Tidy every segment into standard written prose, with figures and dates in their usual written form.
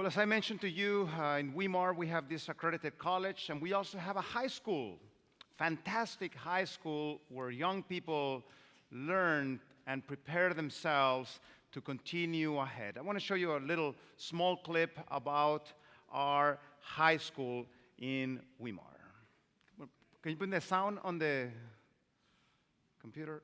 Well, as I mentioned to you, in Weimar we have this accredited college, and we also have a high school, fantastic high school where young people learn and prepare themselves to continue ahead. I want to show you a little small clip about our high school in Weimar. Can you put the sound on the computer?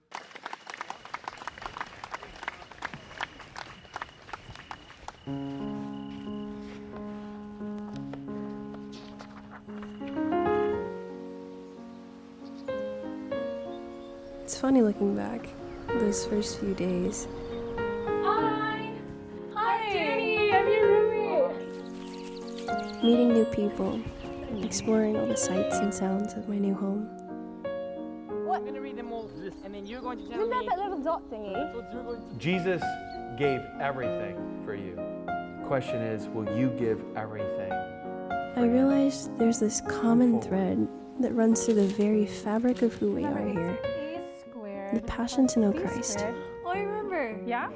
It's funny looking back, those first few days. Hi! Hi, Danny! I'm your roommate! Meeting new people, exploring all the sights and sounds of my new home. What? I'm going to read them all, and then you're going to tell Isn't that me... that little dot thingy? what you're going to... Jesus gave everything for you. The question is, will you give everything? I realized there's this common thread that runs through the very fabric of who we are here. The passion to know Christ. Oh, I remember. Yeah?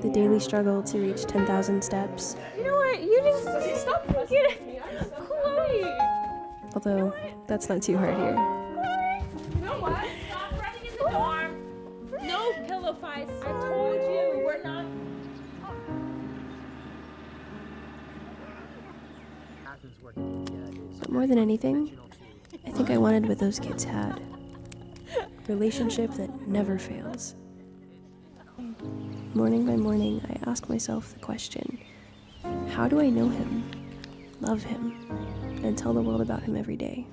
The daily struggle to reach 10,000 steps. You know what? You just stop thinking. Chloe! Although, that's not too hard here. You know what? Stop running in the dorm. No pillow fights. I told you. We're not. But more than anything, I think I wanted what those kids had. Relationship that never fails. Morning by morning, I ask myself the question, how do I know him, love him, and tell the world about him every day?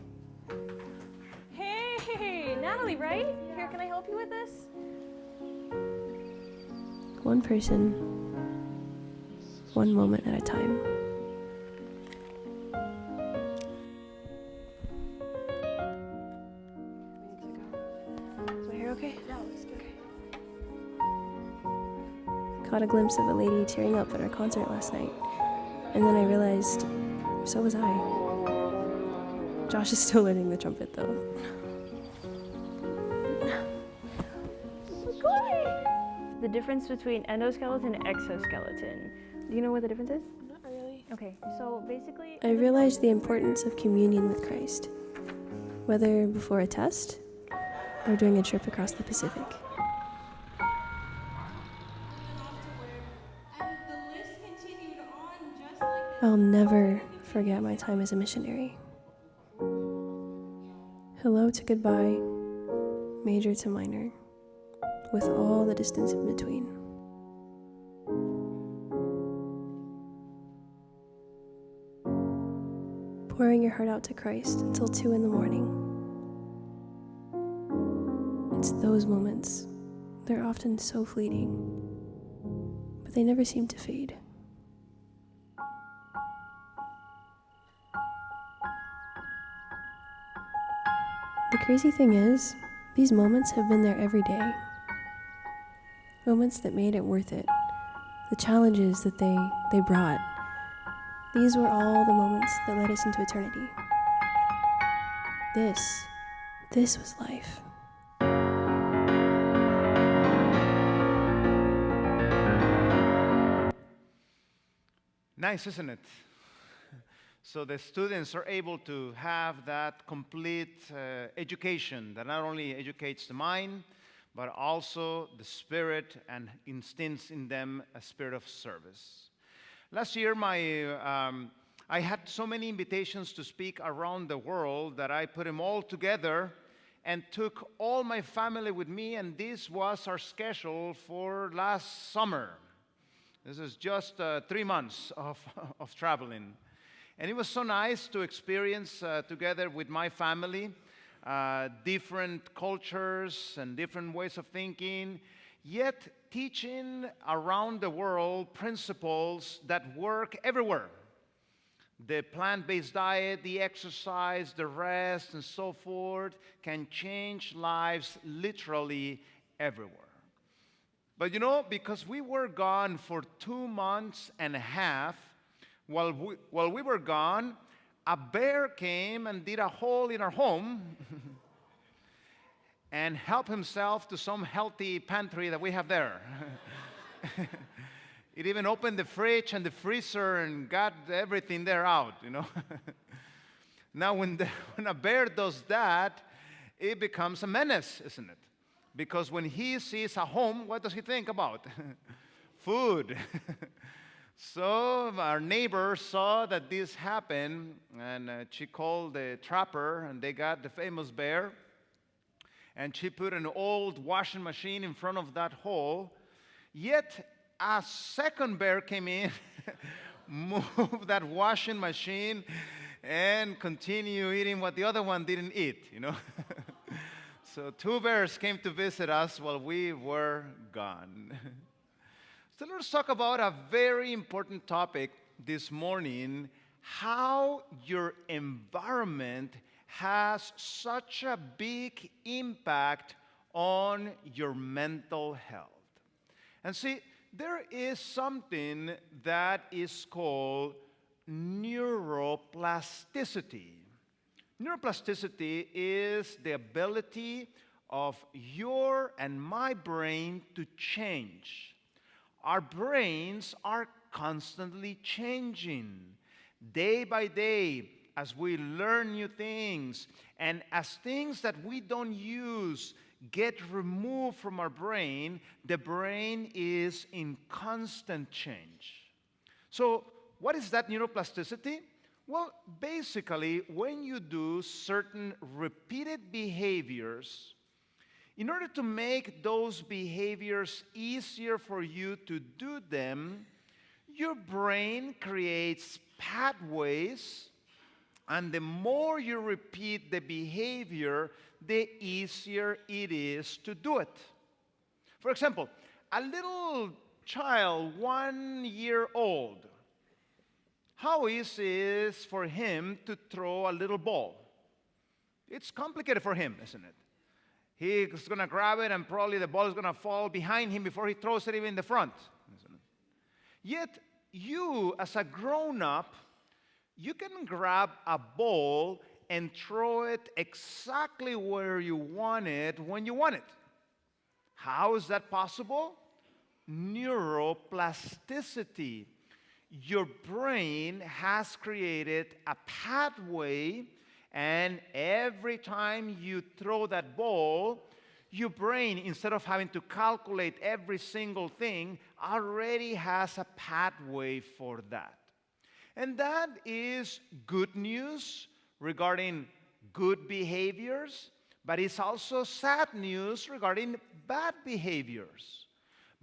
Hey, Natalie, right? Here, can I help you with this? One person, one moment at a time. Okay. No, it's good. Caught a glimpse of a lady tearing up at our concert last night, and then I realized so was I. Josh is still learning the trumpet though. The difference between endoskeleton and exoskeleton. Do you know what the difference is? Not really. Okay, so basically... I realized the importance of communion with Christ, whether before a test or during a trip across the Pacific. I'll never forget my time as a missionary. Hello to goodbye, major to minor, with all the distance in between. Pouring your heart out to Christ until 2 a.m. It's those moments. They're often so fleeting, but they never seem to fade. The crazy thing is, these moments have been there every day. Moments that made it worth it. The challenges that they brought. These were all the moments that led us into eternity. This was life. Nice, isn't it? So the students are able to have that complete education that not only educates the mind, but also the spirit and instills in them a spirit of service. Last year, I had so many invitations to speak around the world that I put them all together and took all my family with me, and this was our schedule for last summer. This is just 3 months of traveling. And it was so nice to experience together with my family different cultures and different ways of thinking, yet teaching around the world principles that work everywhere. The plant-based diet, the exercise, the rest, and so forth can change lives literally everywhere. But you know, because we were gone for 2 months and a half, while we were gone, a bear came and did a hole in our home and helped himself to some healthy pantry that we have there. It even opened the fridge and the freezer and got everything there out, you know. Now, when a bear does that, it becomes a menace, isn't it? Because when he sees a home, what does he think about? Food. So our neighbor saw that this happened, and she called the trapper, and they got the famous bear. And she put an old washing machine in front of that hole. Yet a second bear came in, moved that washing machine, and continued eating what the other one didn't eat, you know. So 2 bears came to visit us while we were gone. So let's talk about a very important topic this morning: how your environment has such a big impact on your mental health. And see, there is something that is called neuroplasticity. Neuroplasticity is the ability of your and my brain to change. Our brains are constantly changing, day by day, as we learn new things, and as things that we don't use get removed from our brain, the brain is in constant change. So, what is that neuroplasticity? Well, basically, when you do certain repeated behaviors, in order to make those behaviors easier for you to do them, your brain creates pathways, and the more you repeat the behavior, the easier it is to do it. For example, a little child, 1 year old, how easy is for him to throw a little ball? It's complicated for him, isn't it? He's going to grab it, and probably the ball is going to fall behind him before he throws it even in the front, isn't it? Yet, you, as a grown-up, you can grab a ball and throw it exactly where you want it when you want it. How is that possible? Neuroplasticity. Your brain has created a pathway, and every time you throw that ball, your brain, instead of having to calculate every single thing, already has a pathway for that. And that is good news regarding good behaviors, but it's also sad news regarding bad behaviors.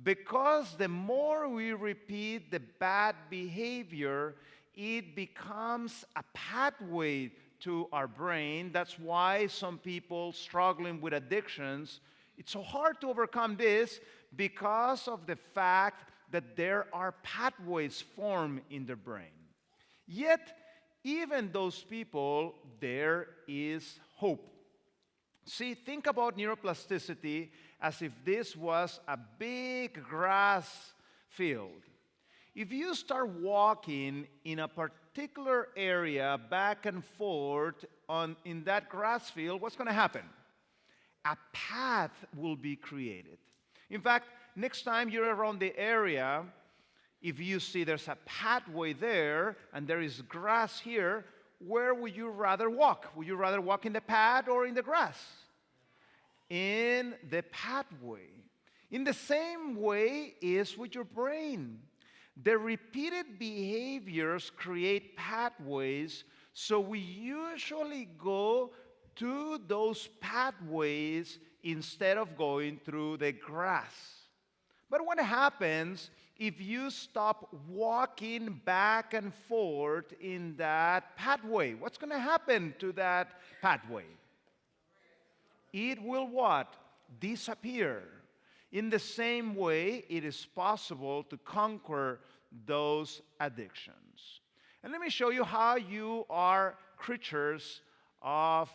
Because the more we repeat the bad behavior, it becomes a pathway to our brain. That's why some people struggling with addictions, it's so hard to overcome this because of the fact that there are pathways formed in the brain. Yet, even those people, there is hope. See, think about neuroplasticity as if this was a big grass field. If you start walking in a particular area back and forth in that grass field, what's going to happen? A path will be created. In fact, next time you're around the area, if you see there's a pathway there and there is grass here, where would you rather walk? Would you rather walk in the path or in the grass? In the pathway. In the same way is with your brain. The repeated behaviors create pathways, so we usually go to those pathways instead of going through the grass. But what happens if you stop walking back and forth in that pathway? What's going to happen to that pathway? It will what? Disappear. In the same way, it is possible to conquer those addictions. And let me show you how you are creatures of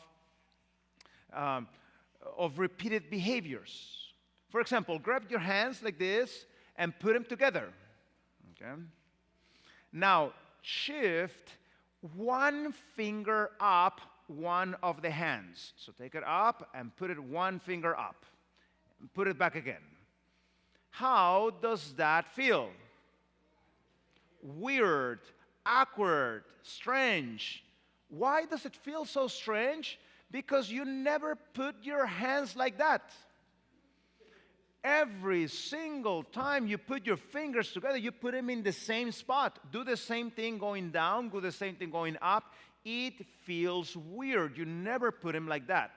repeated behaviors. For example, grab your hands like this and put them together. Okay? Now, shift one finger up one of the hands. So take it up and put it one finger up. Put it back again. How does that feel? weird, awkward, strange. Why does it feel so strange? Because you never put your hands like that. Every single time you put your fingers together, you put them in the same spot. Do the same thing going down, do the same thing going up. It feels weird. You never put them like that.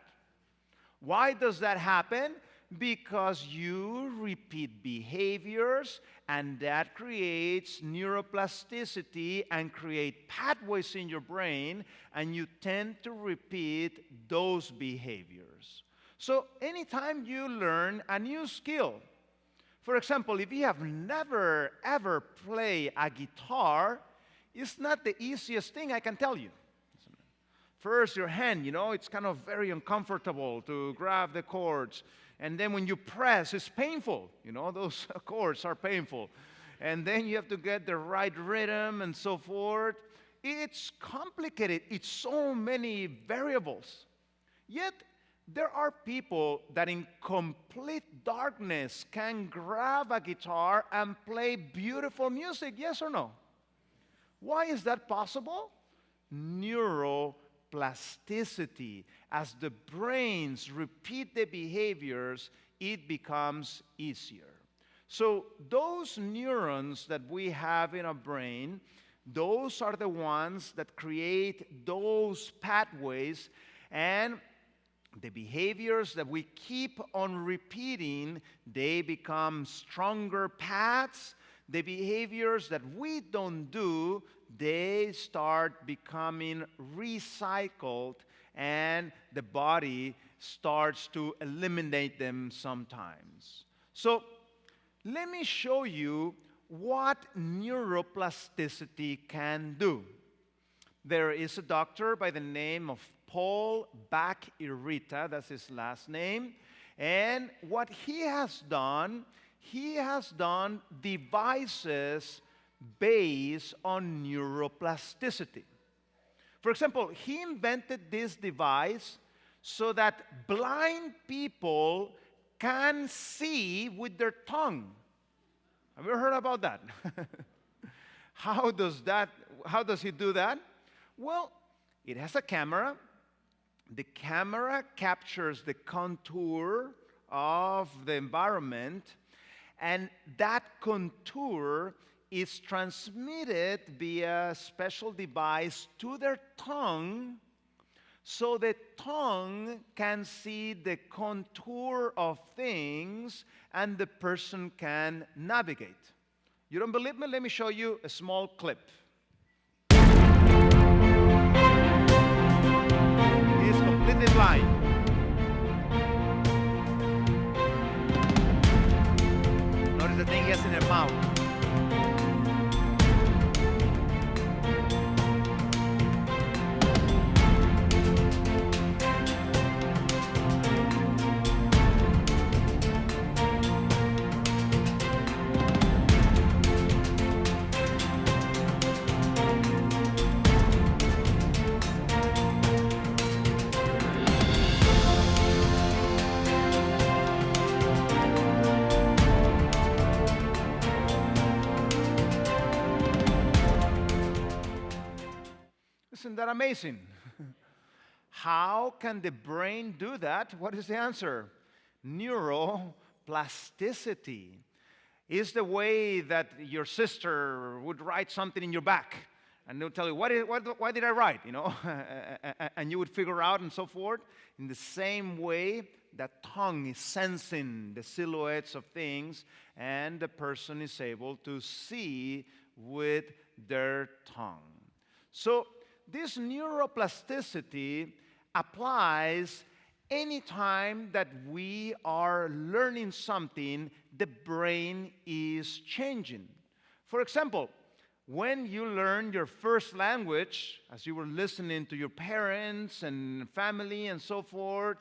Why does that happen? Because you repeat behaviors, and that creates neuroplasticity and create pathways in your brain, and you tend to repeat those behaviors. So anytime you learn a new skill, for example, if you have never ever played a guitar, it's not the easiest thing, I can tell you. First, your hand, it's kind of very uncomfortable to grab the chords. And then when you press, it's painful. Those chords are painful. And then you have to get the right rhythm and so forth. It's complicated. It's so many variables. Yet, there are people that in complete darkness can grab a guitar and play beautiful music, yes or no? Why is that possible? Neuroplasticity. As the brains repeat the behaviors, it becomes easier. So those neurons that we have in our brain, those are the ones that create those pathways, and the behaviors that we keep on repeating, they become stronger paths. The behaviors that we don't do, they start becoming recycled, and the body starts to eliminate them sometimes. So let me show you what neuroplasticity can do. There is a doctor by the name of Paul Bach-Irrita, that's his last name, and what he has done devices based on neuroplasticity. For example, he invented this device so that blind people can see with their tongue. Have you ever heard about that? How does he do that? Well, it has a camera. The camera captures the contour of the environment, and that contour is transmitted via a special device to their tongue, so the tongue can see the contour of things and the person can navigate. You don't believe me? Let me show you a small clip. He is completely blind. Notice the thing he has in his mouth. Isn't that amazing? How can the brain do that? What is the answer? Neuroplasticity is the way that your sister would write something in your back, and they'll tell you, why did I write? And you would figure out and so forth. In the same way, that tongue is sensing the silhouettes of things, and the person is able to see with their tongue. So this neuroplasticity applies anytime that we are learning something, the brain is changing. For example, when you learn your first language, as you were listening to your parents and family and so forth,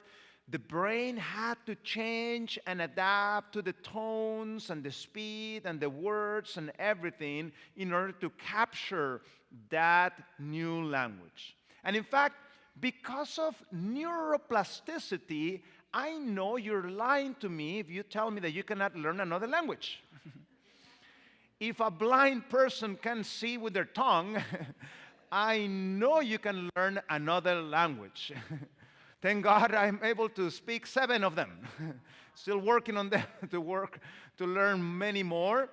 the brain had to change and adapt to the tones and the speed and the words and everything in order to capture that new language. And in fact, because of neuroplasticity, I know you're lying to me if you tell me that you cannot learn another language. If a blind person can see with their tongue, I know you can learn another language. Thank God I'm able to speak 7 of them. Still working on them to learn many more.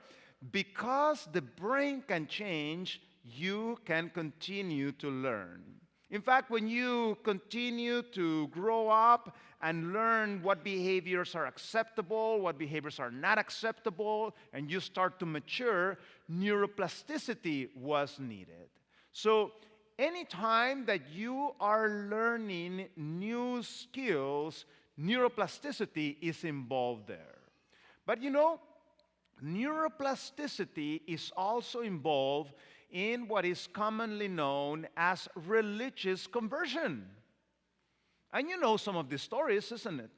Because the brain can change, you can continue to learn. In fact, when you continue to grow up and learn what behaviors are acceptable, what behaviors are not acceptable, and you start to mature, neuroplasticity was needed. So anytime that you are learning new skills, neuroplasticity is involved there. But you know, neuroplasticity is also involved in what is commonly known as religious conversion. And you know some of these stories, isn't it?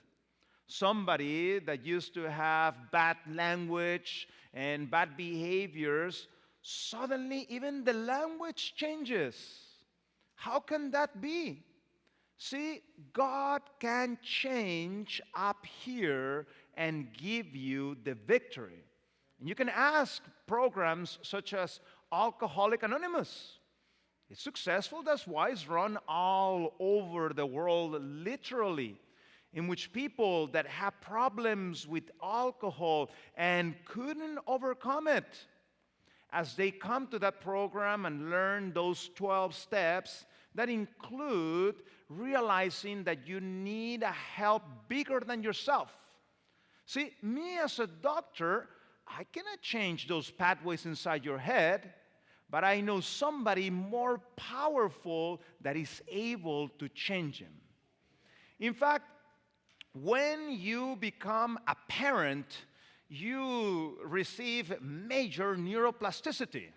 Somebody that used to have bad language and bad behaviors, suddenly even the language changes. How can that be? See, God can change up here and give you the victory. And you can ask programs such as Alcoholics Anonymous. It's successful, that's why it's run all over the world, literally, in which people that have problems with alcohol and couldn't overcome it, as they come to that program and learn those 12 steps that include realizing that you need a help bigger than yourself. See, me as a doctor, I cannot change those pathways inside your head, but I know somebody more powerful that is able to change them. In fact, when you become a parent, you receive major neuroplasticity.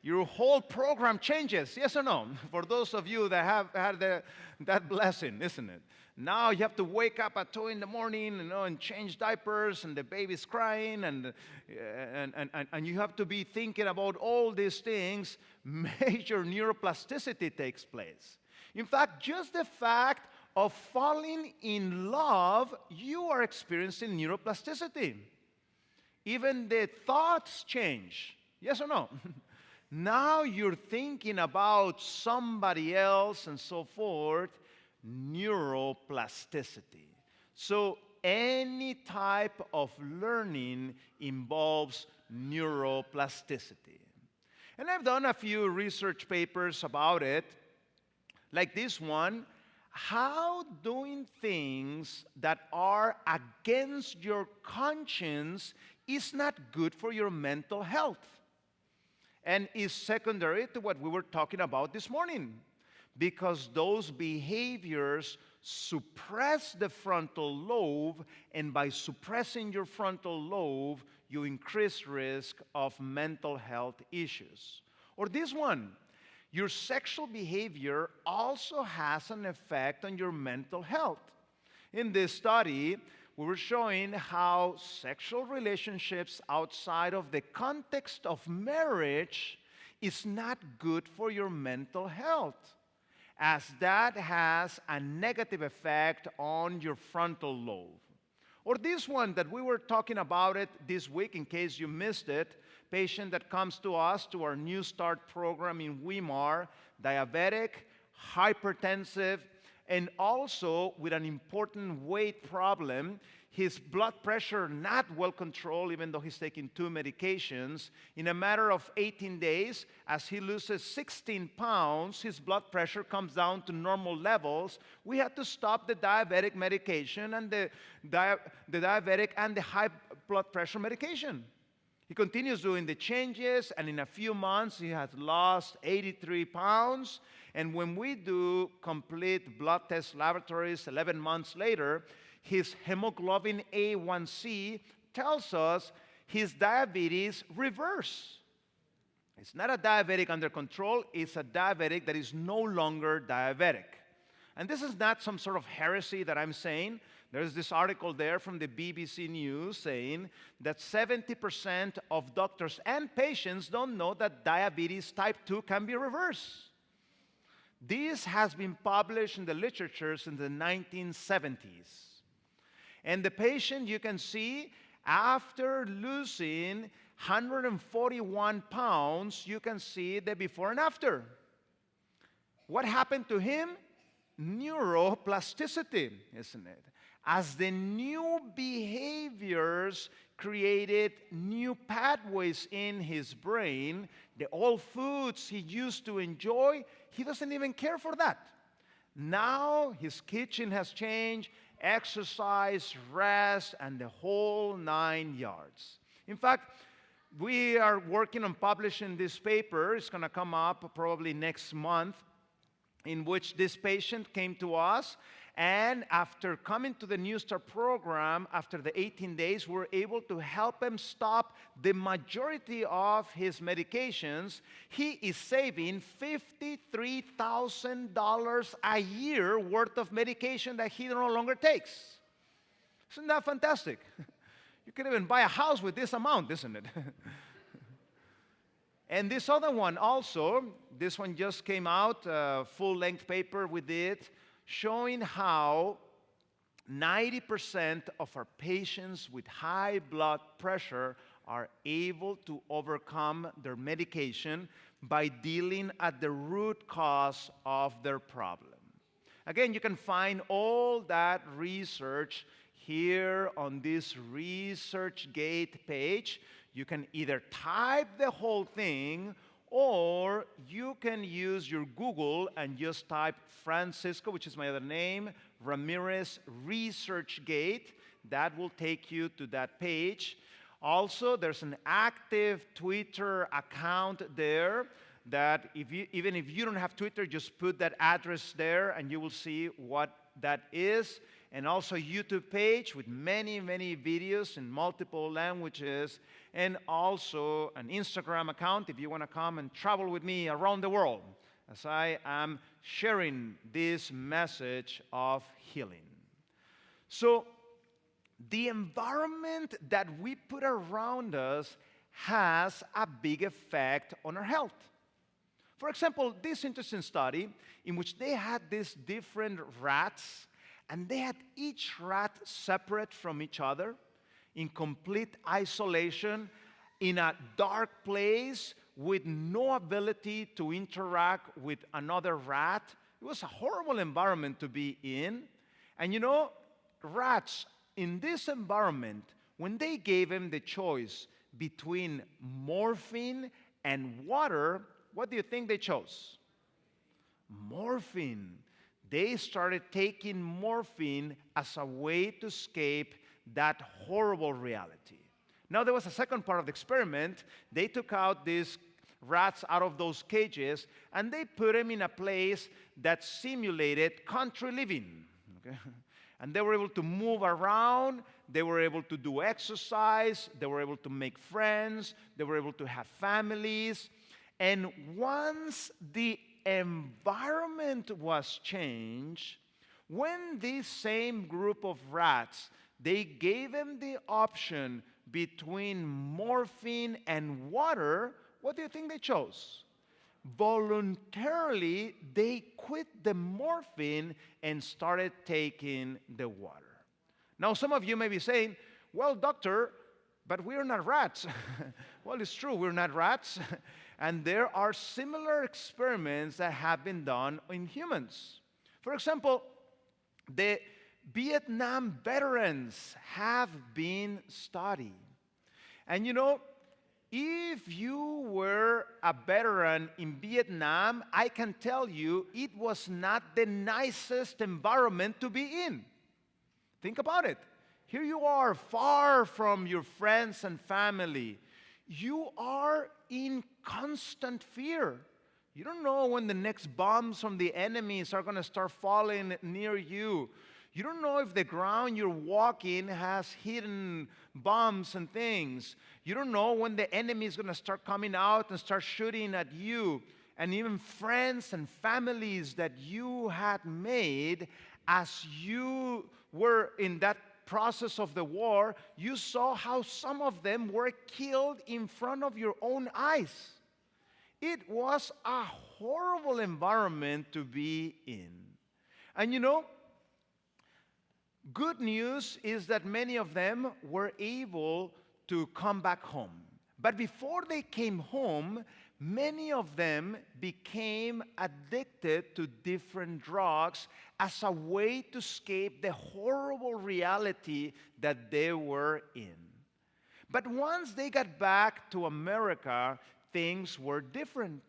Your whole program changes, yes or no? For those of you that have had that blessing, isn't it? Now you have to wake up at 2 in the morning, and change diapers, and the baby's crying, and you have to be thinking about all these things. Major neuroplasticity takes place. In fact, just the fact of falling in love, you are experiencing neuroplasticity. Even the thoughts change, yes or no? Now you're thinking about somebody else and so forth. Neuroplasticity. So any type of learning involves neuroplasticity. And I've done a few research papers about it, like this one, how doing things that are against your conscience is not good for your mental health, and is secondary to what we were talking about this morning. Because those behaviors suppress the frontal lobe, and by suppressing your frontal lobe, you increase risk of mental health issues. Or this one, your sexual behavior also has an effect on your mental health. In this study, we were showing how sexual relationships outside of the context of marriage is not good for your mental health, as that has a negative effect on your frontal lobe. Or this one that we were talking about it this week, in case you missed it, patient that comes to us to our New Start program in Weimar, diabetic, hypertensive, and also with an important weight problem. His blood pressure not well controlled, even though he's taking 2 medications. In a matter of 18 days, as he loses 16 pounds, his blood pressure comes down to normal levels. We had to stop the diabetic medication and the diabetic and the high blood pressure medication. He continues doing the changes, and in a few months, he has lost 83 pounds. And when we do complete blood test laboratories 11 months later, his hemoglobin A1C tells us his diabetes reversed. It's not a diabetic under control, it's a diabetic that is no longer diabetic. And this is not some sort of heresy that I'm saying. There's this article there from the BBC News saying that 70% of doctors and patients don't know that diabetes type 2 can be reversed. This has been published in the literature since the 1970s. And the patient, you can see, After losing 141 pounds, you can see the before and after. What happened to him? Neuroplasticity, isn't it? As the new behaviors created new pathways in his brain, the old foods he used to enjoy, he doesn't even care for that. Now his kitchen has changed, exercise, rest, and the whole 9 yards. In fact, we are working on publishing this paper. It's going to come up probably next month, in which this patient came to us, and after coming to the New Start program, after the 18 days, we were able to help him stop the majority of his medications. He is saving $53,000 a year worth of medication that he no longer takes. Isn't that fantastic? You can even buy a house with this amount, isn't it? And this other one also, this one just came out, full-length paper we did, showing how 90% of our patients with high blood pressure are able to overcome their medication by dealing at the root cause of their problem. Again, you can find all that research here on this ResearchGate page. You can either type the whole thing, or you can use your Google and just type Francisco, which is my other name, Ramirez ResearchGate. That will take you to that page. Also, there's an active Twitter account there that even if you don't have Twitter, just put that address there and you will see what that is. And also YouTube page with many, many videos in multiple languages, and also an Instagram account if you want to come and travel with me around the world as I am sharing this message of healing. So the environment that we put around us has a big effect on our health. For example, this interesting study in which they had these different rats, and they had each rat separate from each other in complete isolation in a dark place with no ability to interact with another rat. It was a horrible environment to be in. And you know, rats in this environment, when they gave them the choice between morphine and water, what do you think they chose? Morphine. They started taking morphine as a way to escape that horrible reality. Now, there was a second part of the experiment. They took out these rats out of those cages, and they put them in a place that simulated country living. Okay? And they were able to move around. They were able to do exercise. They were able to make friends. They were able to have families. And once the environment was changed, when this same group of rats, they gave them the option between morphine and water, what do you think they chose? Voluntarily, they quit the morphine and started taking the water. Now, some of you may be saying, well, doctor, but we're not rats. Well, it's true, we're not rats. And there are similar experiments that have been done in humans. For example, the Vietnam veterans have been studied. And you know, if you were a veteran in Vietnam, I can tell you it was not the nicest environment to be in. Think about it. Here you are, far from your friends and family. You are in constant fear. You don't know when the next bombs from the enemies are going to start falling near you. You don't know if the ground you're walking has hidden bombs and things. You don't know when the enemy is going to start coming out and start shooting at you. And even friends and families that you had made as you were in that process of the war, you saw how some of them were killed in front of your own eyes. It was a horrible environment to be in. And you know, Good news is that many of them were able to come back home. But before they came home, many of them became addicted to different drugs as a way to escape the horrible reality that they were in. But once they got back to America, things were different.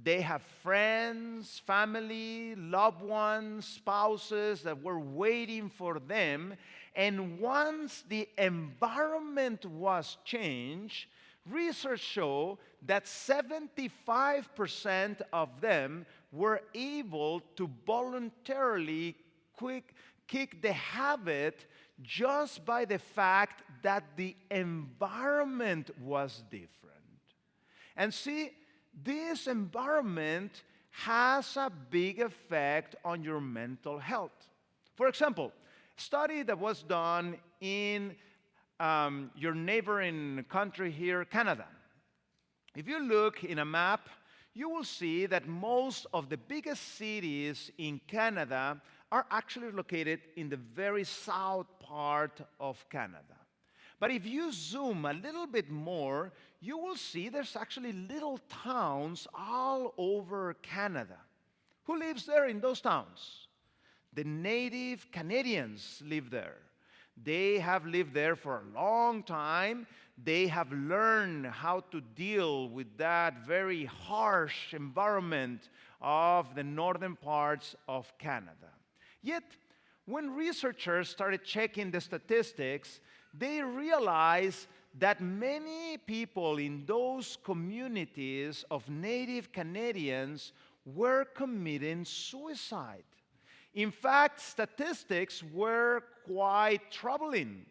They have friends, family, loved ones, spouses that were waiting for them. And once the environment was changed, research showed that 75% of them were able to voluntarily kick the habit just by the fact that the environment was different. And see, this environment has a big effect on your mental health. For example, a study that was done in your neighboring country here, Canada. If you look in a map, you will see that most of the biggest cities in Canada are actually located in the very south part of Canada. But if you zoom a little bit more, you will see there's actually little towns all over Canada. Who lives there in those towns? The native Canadians live there. They have lived there for a long time. They have learned how to deal with that very harsh environment of the northern parts of Canada. Yet, when researchers started checking the statistics, they realized that many people in those communities of native Canadians were committing suicide. In fact, statistics were quite troubling.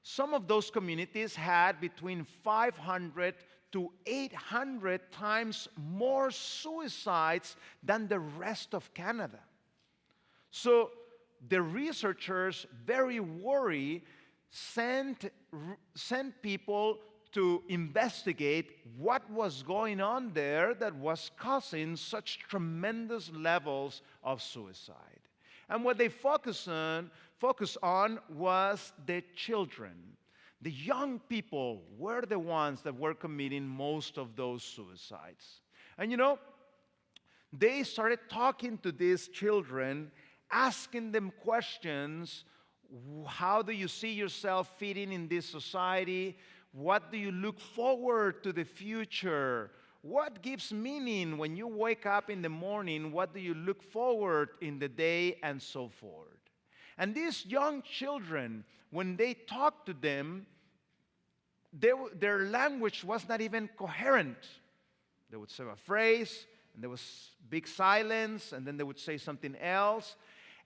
Some of those communities had between 500 to 800 times more suicides than the rest of Canada. So the researchers, very worried, sent people to investigate what was going on there that was causing such tremendous levels of suicide. And what they focused on was the children. The young people were the ones that were committing most of those suicides. And they started talking to these children, asking them questions. How do you see yourself fitting in this society? What do you look forward to the future? What gives meaning when you wake up in the morning? What do you look forward in the day, and so forth? And these young children, when they talked to them, their language was not even coherent. They would say a phrase, and there was big silence, and then they would say something else.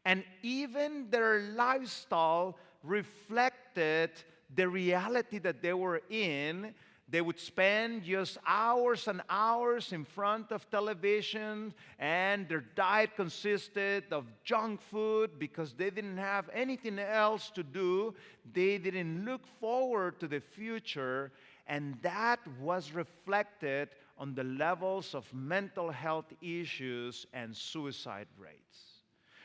And even their lifestyle reflected the reality that they were in. They would spend just hours and hours in front of television, and their diet consisted of junk food because they didn't have anything else to do. They didn't look forward to the future, and that was reflected on the levels of mental health issues and suicide rates.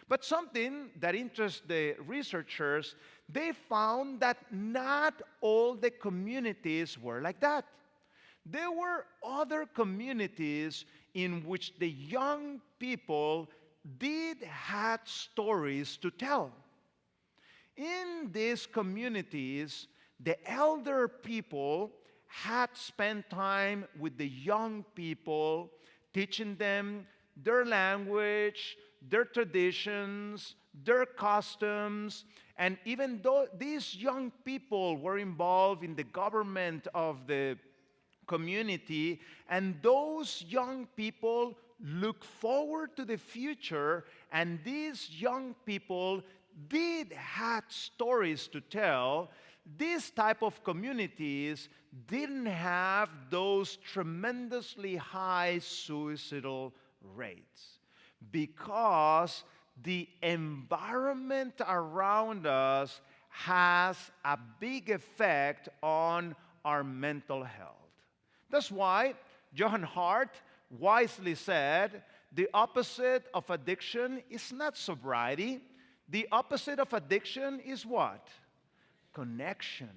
But something that interests the researchers, they found that not all the communities were like that. There were other communities in which the young people did have stories to tell. In these communities, the elder people had spent time with the young people, teaching them their language, their traditions, their customs, and even though these young people were involved in the government of the community, and those young people look forward to the future, and these young people did have stories to tell, this type of communities didn't have those tremendously high suicidal rates, because the environment around us has a big effect on our mental health. That's why Johann Hart wisely said, the opposite of addiction is not sobriety. The opposite of addiction is what? Connection.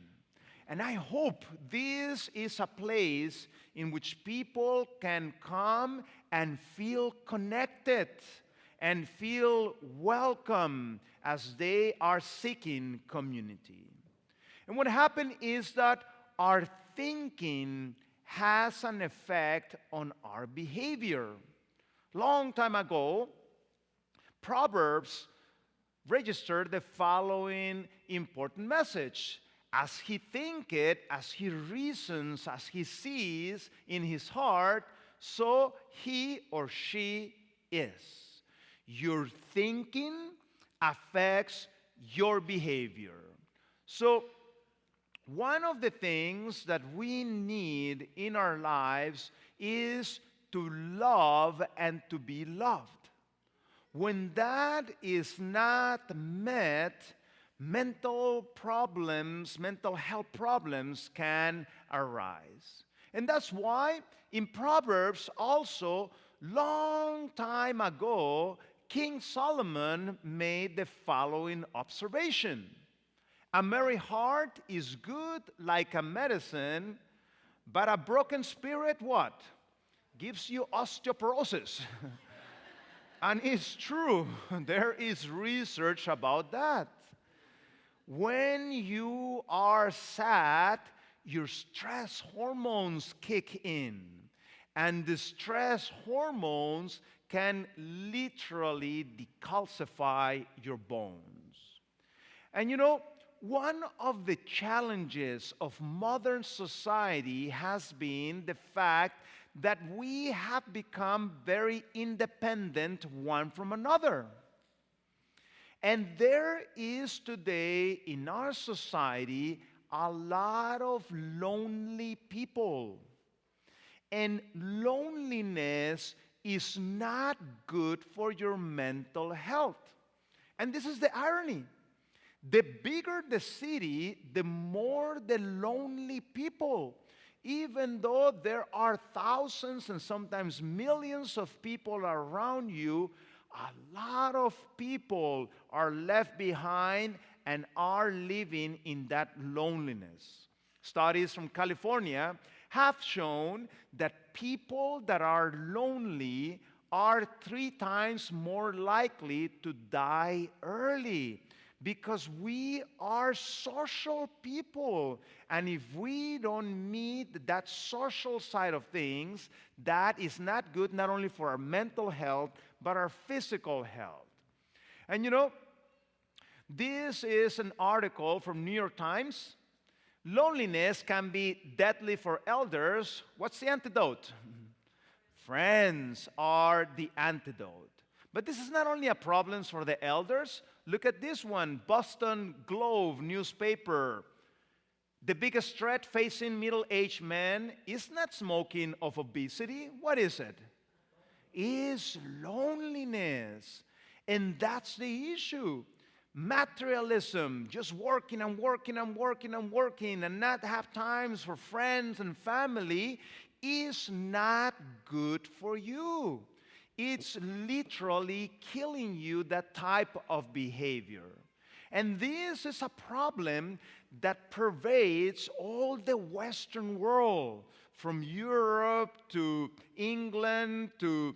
And I hope this is a place in which people can come and feel connected and feel welcome as they are seeking community. And what happened is that our thinking has an effect on our behavior. Long time ago, Proverbs registered the following important message. As he thinketh, as he reasons, as he sees in his heart, so he or she is. Your thinking affects your behavior. So, one of the things that we need in our lives is to love and to be loved. When that is not met, mental problems, mental health problems can arise. And that's why in Proverbs also, long time ago, King Solomon made the following observation. A merry heart is good like a medicine, but a broken spirit, what? Gives you osteoporosis. And it's true. There is research about that. When you are sad, your stress hormones kick in. And the stress hormones can literally decalcify your bones. And you know, one of the challenges of modern society has been the fact that we have become very independent one from another. And there is today in our society a lot of lonely people. And loneliness is not good for your mental health. And this is the irony. The bigger the city, the more the lonely people. Even though there are thousands and sometimes millions of people around you, a lot of people are left behind and are living in that loneliness. Studies from California have shown that people that are lonely are 3 times more likely to die early. Because we are social people. And if we don't meet that social side of things, that is not good not only for our mental health, but our physical health. And you know, this is an article from New York Times. Loneliness can be deadly for elders. What's the antidote? Friends are the antidote. But this is not only a problem for the elders. Look at this one, Boston Globe newspaper. The biggest threat facing middle-aged men is not smoking or obesity. What is it? Is loneliness. And that's the issue. Materialism, just working and working and working and working and not have times for friends and family is not good for you. It's literally killing you, that type of behavior. And this is a problem that pervades all the Western world, from Europe to England to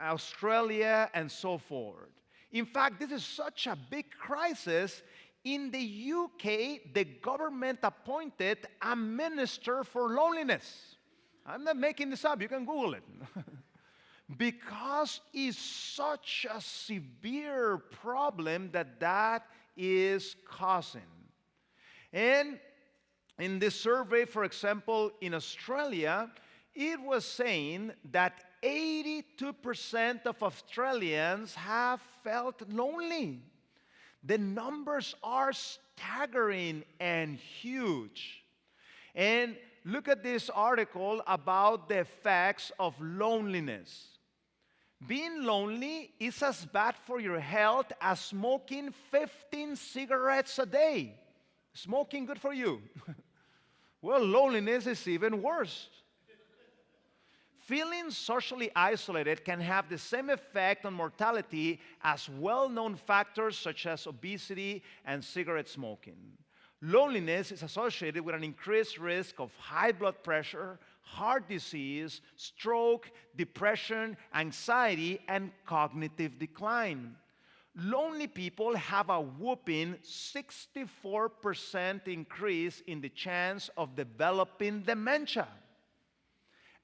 Australia and so forth. In fact, this is such a big crisis. In the UK, the government appointed a minister for loneliness. I'm not making this up. You can Google it. Because it's such a severe problem that is causing. And in this survey, for example, in Australia, it was saying that 82% of Australians have felt lonely. The numbers are staggering and huge. And look at this article about the effects of loneliness. Being lonely is as bad for your health as smoking 15 cigarettes a day. Smoking good for you. Well, loneliness is even worse. feeling socially isolated can have the same effect on mortality as well-known factors such as obesity and cigarette smoking. Loneliness is associated with an increased risk of high blood pressure, heart disease, stroke, depression, anxiety, and cognitive decline. Lonely people have a whopping 64% increase in the chance of developing dementia.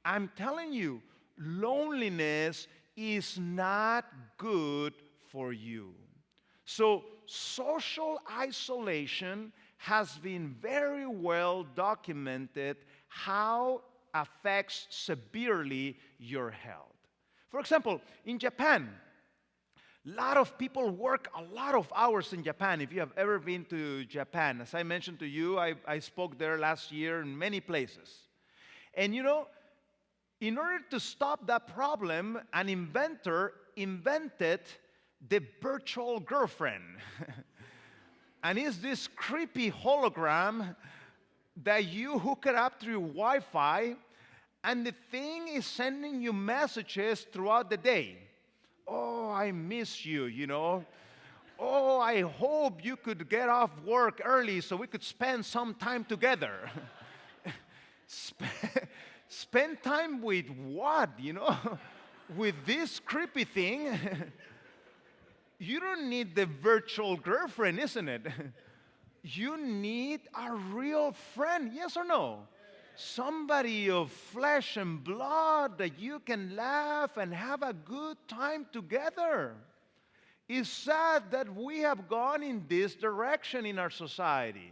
I'm telling you, loneliness is not good for you. So, social isolation has been very well documented how affects severely your health. For example, in Japan, a lot of people work a lot of hours in Japan. If you have ever been to Japan, as I mentioned to you, I spoke there last year in many places. And you know, in order to stop that problem, an inventor invented the virtual girlfriend. And it's this creepy hologram that you hook it up through Wi-Fi, and the thing is sending you messages throughout the day. Oh, I miss you, you know. Oh, I hope you could get off work early so we could spend some time together. Spend time with what, you know? With this creepy thing? You don't need the virtual girlfriend, isn't it? You need a real friend, yes or no? Somebody of flesh and blood that you can laugh and have a good time together. It's sad that we have gone in this direction in our society.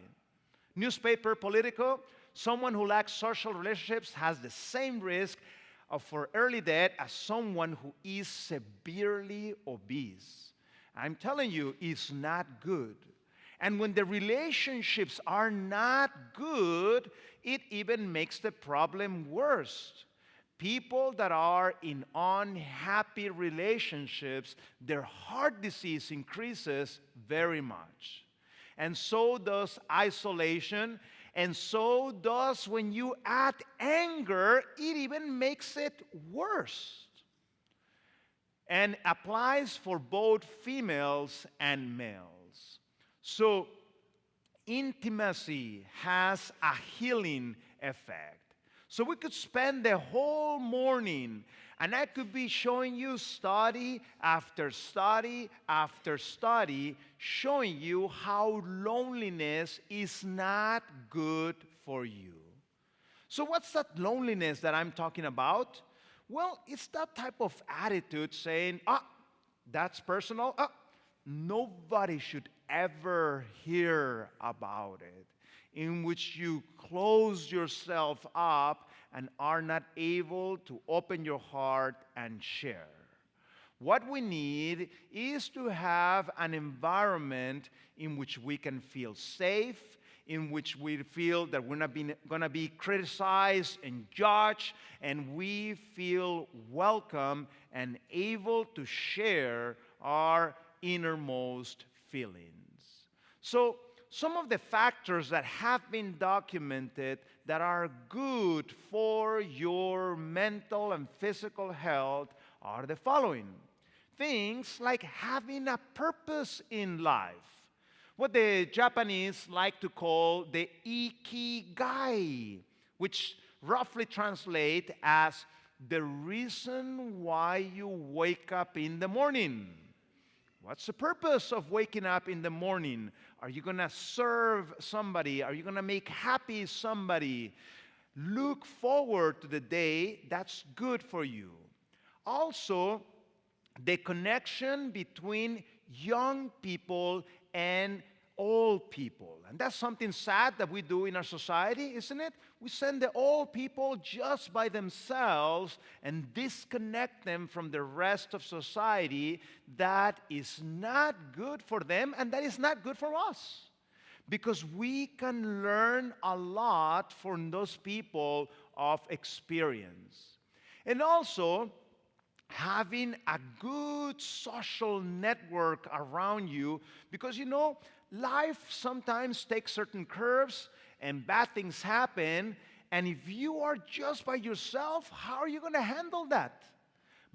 Newspaper Politico, someone who lacks social relationships has the same risk for early death as someone who is severely obese. I'm telling you, it's not good. And when the relationships are not good, it even makes the problem worse. People that are in unhappy relationships, their heart disease increases very much. And so does isolation, and so does when you add anger, it even makes it worse. And applies for both females and males. So, intimacy has a healing effect. So we could spend the whole morning, and I could be showing you study after study after study, showing you how loneliness is not good for you. So what's that loneliness that I'm talking about? Well, it's that type of attitude saying, that's personal. Nobody should ever hear about it, in which you close yourself up and are not able to open your heart and share. What we need is to have an environment in which we can feel safe, in which we feel that we're not going to be criticized and judged, and we feel welcome and able to share our innermost feelings. So, some of the factors that have been documented that are good for your mental and physical health are the following. Things like having a purpose in life. What the Japanese like to call the ikigai, which roughly translates as the reason why you wake up in the morning. What's the purpose of waking up in the morning? Are you going to serve somebody? Are you going to make happy somebody? Look forward to the day that's good for you. Also, the connection between young people and old people. And that's something sad that we do in our society, isn't it? We send the old people just by themselves and disconnect them from the rest of society. That is not good for them, and that is not good for us. Because we can learn a lot from those people of experience. And also, having a good social network around you, because you know, life sometimes takes certain curves and bad things happen, And if you are just by yourself, how are you going to handle that?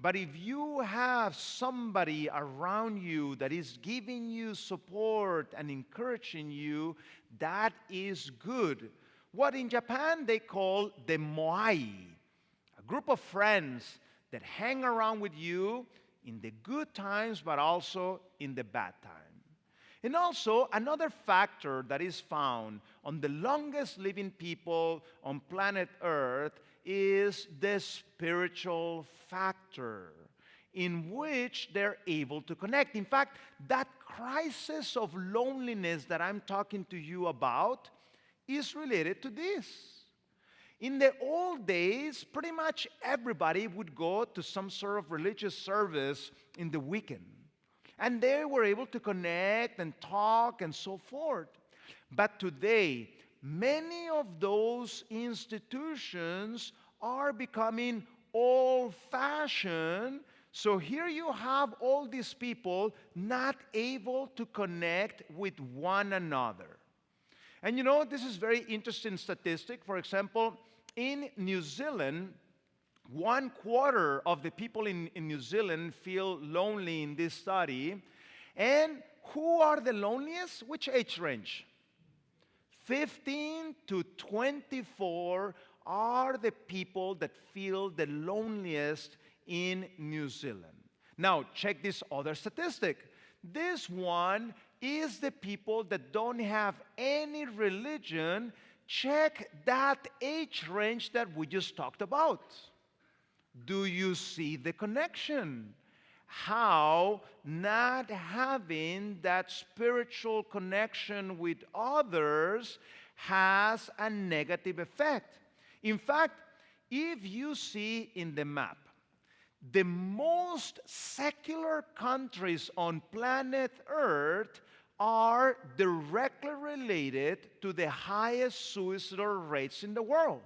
But if you have somebody around you that is giving you support and encouraging you, that is good. What in Japan they call the moai, a group of friends that hang around with you in the good times, but also in the bad times. And also, another factor that is found on the longest living people on planet Earth is the spiritual factor in which they're able to connect. In fact, that crisis of loneliness that I'm talking to you about is related to this. In the old days, pretty much everybody would go to some sort of religious service in the weekend. And they were able to connect and talk and so forth. But today, many of those institutions are becoming old-fashioned. So here you have all these people not able to connect with one another. And you know, this is very interesting statistic. For example, in New Zealand, 1/4 of the people in New Zealand feel lonely in this study. And who are the loneliest? Which age range? 15 to 24 are the people that feel the loneliest in New Zealand. Now, check this other statistic. This one is the people that don't have any religion. Check that age range that we just talked about. Do you see the connection? How not having that spiritual connection with others has a negative effect. In fact, if you see in the map, the most secular countries on planet Earth are directly related to the highest suicidal rates in the world.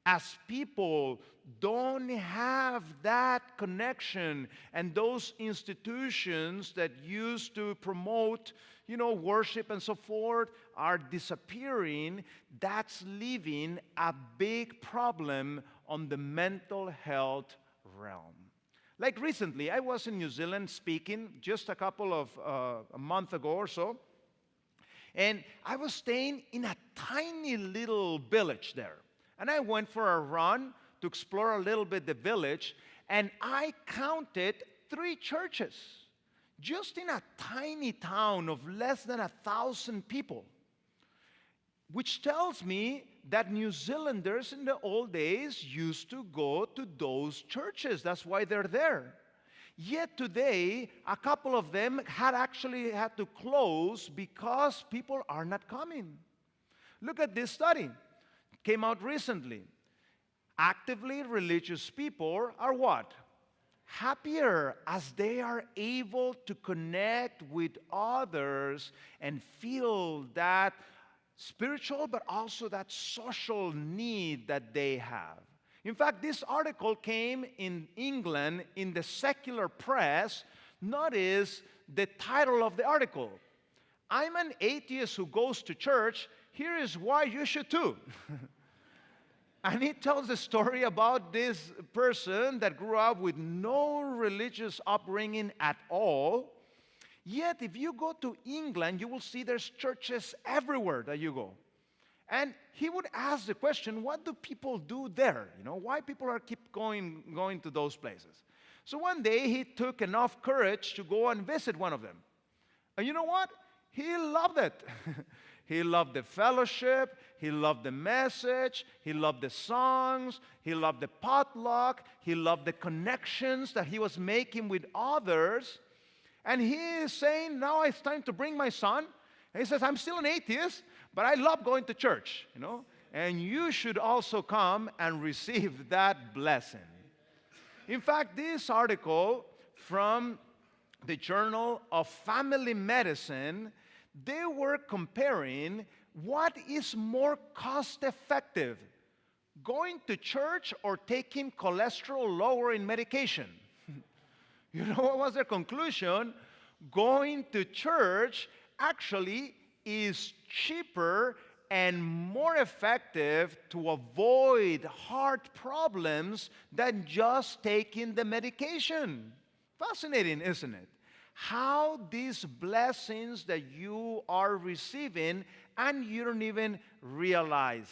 As people don't have that connection, and those institutions that used to promote, worship and so forth are disappearing, that's leaving a big problem on the mental health realm. Like recently, I was in New Zealand speaking just a month ago or so, and I was staying in a tiny little village there. And I went for a run to explore a little bit the village, and I counted 3 churches just in a tiny town of less than 1,000 people, which tells me that New Zealanders in the old days used to go to those churches. That's why they're there. Yet today, a couple of them actually had to close because people are not coming. Look at this study. It came out recently. Actively religious people are what? Happier, as they are able to connect with others and feel that spiritual but also that social need that they have. In fact, this article came in England in the secular press. Notice the title of the article. I'm an atheist who goes to church. Here is why you should too. And it tells the story about this person that grew up with no religious upbringing at all. Yet, if you go to England, you will see there's churches everywhere that you go. And he would ask the question, what do people do there? Why people keep going to those places? So one day, he took enough courage to go and visit one of them. And you know what? He loved it. He loved the fellowship. He loved the message. He loved the songs. He loved the potluck. He loved the connections that he was making with others. And he is saying, now it's time to bring my son. And he says, I'm still an atheist, but I love going to church, And you should also come and receive that blessing. In fact, this article from the Journal of Family Medicine, they were comparing what is more cost-effective, going to church or taking cholesterol-lowering medication. You know what was their conclusion? Going to church actually is cheaper and more effective to avoid heart problems than just taking the medication. Fascinating, isn't it? How these blessings that you are receiving and you don't even realize.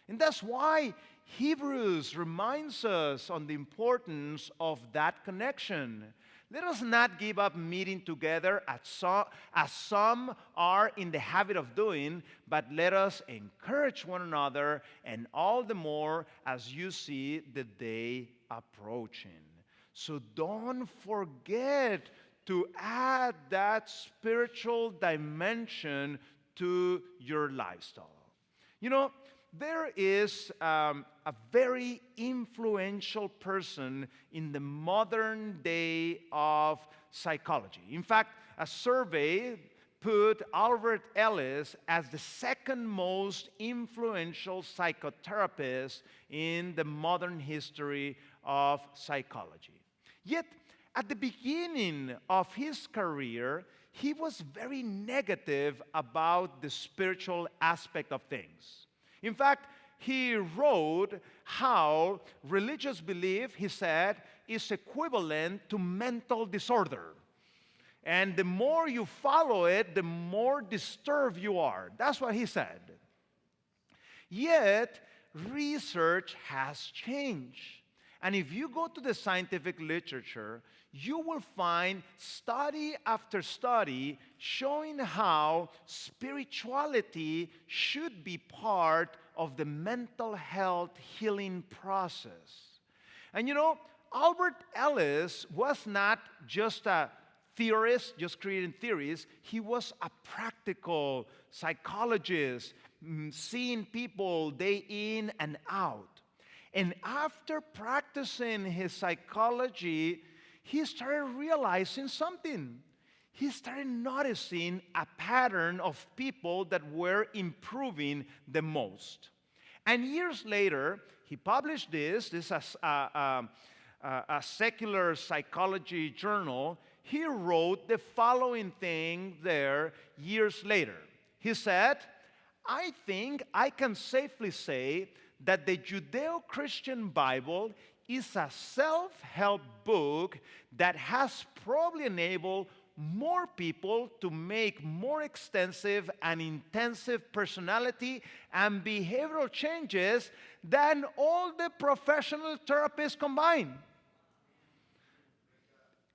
And that's why Hebrews reminds us on the importance of that connection. Let us not give up meeting together as some are in the habit of doing, but let us encourage one another, and all the more as you see the day approaching. So don't forget to add that spiritual dimension to your lifestyle. You know, there is a very influential person in the modern day of psychology. In fact, a survey put Albert Ellis as the second most influential psychotherapist in the modern history of psychology. Yet, at the beginning of his career, he was very negative about the spiritual aspect of things. In fact, he wrote how religious belief, he said, is equivalent to mental disorder. And the more you follow it, the more disturbed you are. That's what he said. Yet, research has changed. And if you go to the scientific literature, you will find study after study showing how spirituality should be part of the mental health healing process. And you know, Albert Ellis was not just a theorist, just creating theories. He was a practical psychologist, seeing people day in and out. And after practicing his psychology, he started realizing something. He started noticing a pattern of people that were improving the most. And years later, he published this is a secular psychology journal. He wrote the following thing there years later. He said, "I think I can safely say that the Judeo-Christian Bible is a self-help book that has probably enabled more people to make more extensive and intensive personality and behavioral changes than all the professional therapists combined."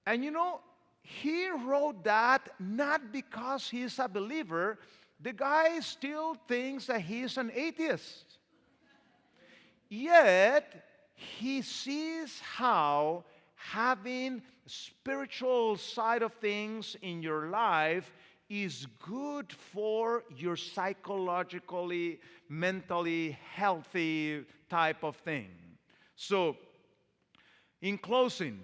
And you know, he wrote that not because he's a believer. The guy still thinks that he's an atheist. Yet, he sees how having spiritual side of things in your life is good for your psychologically, mentally healthy type of thing. So, in closing,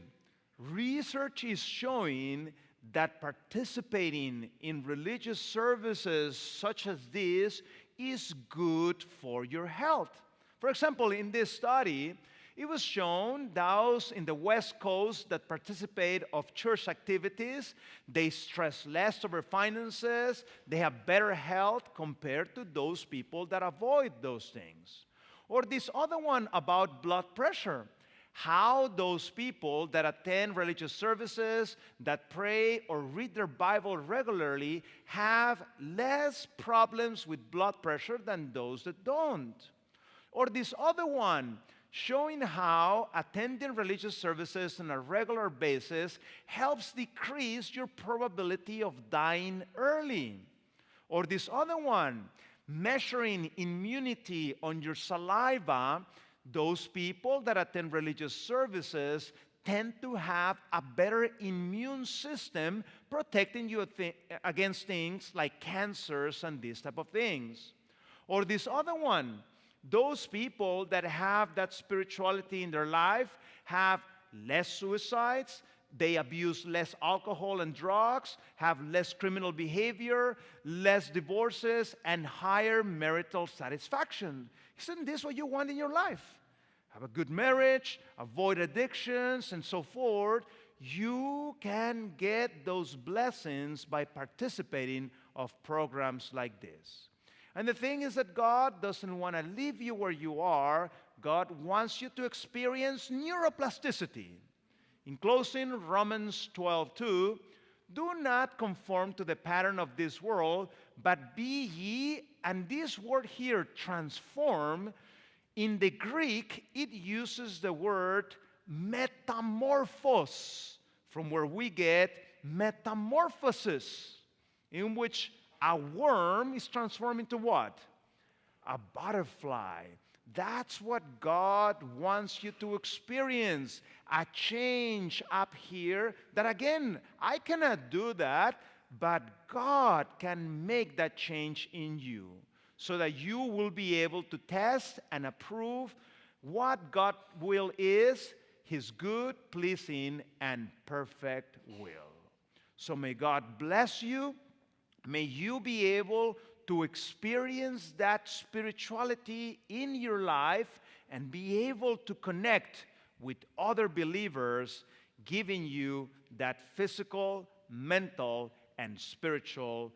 research is showing that participating in religious services such as this is good for your health. For example, in this study, it was shown those in the West Coast that participate of church activities, they stress less over finances, they have better health compared to those people that avoid those things. Or this other one about blood pressure. How those people that attend religious services, that pray or read their Bible regularly, have less problems with blood pressure than those that don't. Or this other one, showing how attending religious services on a regular basis helps decrease your probability of dying early. Or this other one, measuring immunity on your saliva. Those people that attend religious services tend to have a better immune system protecting you against things like cancers and these type of things. Or this other one, those people that have that spirituality in their life have less suicides, they abuse less alcohol and drugs, have less criminal behavior, less divorces, and higher marital satisfaction. Isn't this what you want in your life? Have a good marriage, avoid addictions, and so forth. You can get those blessings by participating of programs like this. And the thing is that God doesn't want to leave you where you are. God wants you to experience neuroplasticity. In closing, Romans 12:2, do not conform to the pattern of this world, but be ye, and this word here, transform, in the Greek, it uses the word metamorphos, from where we get metamorphosis, in which a worm is transformed into what? A butterfly. That's what God wants you to experience. A change up here that, again, I cannot do that, but God can make that change in you so that you will be able to test and approve what God's will is, His good, pleasing, and perfect will. So may God bless you. May you be able to experience that spirituality in your life and be able to connect with other believers, giving you that physical, mental, and spiritual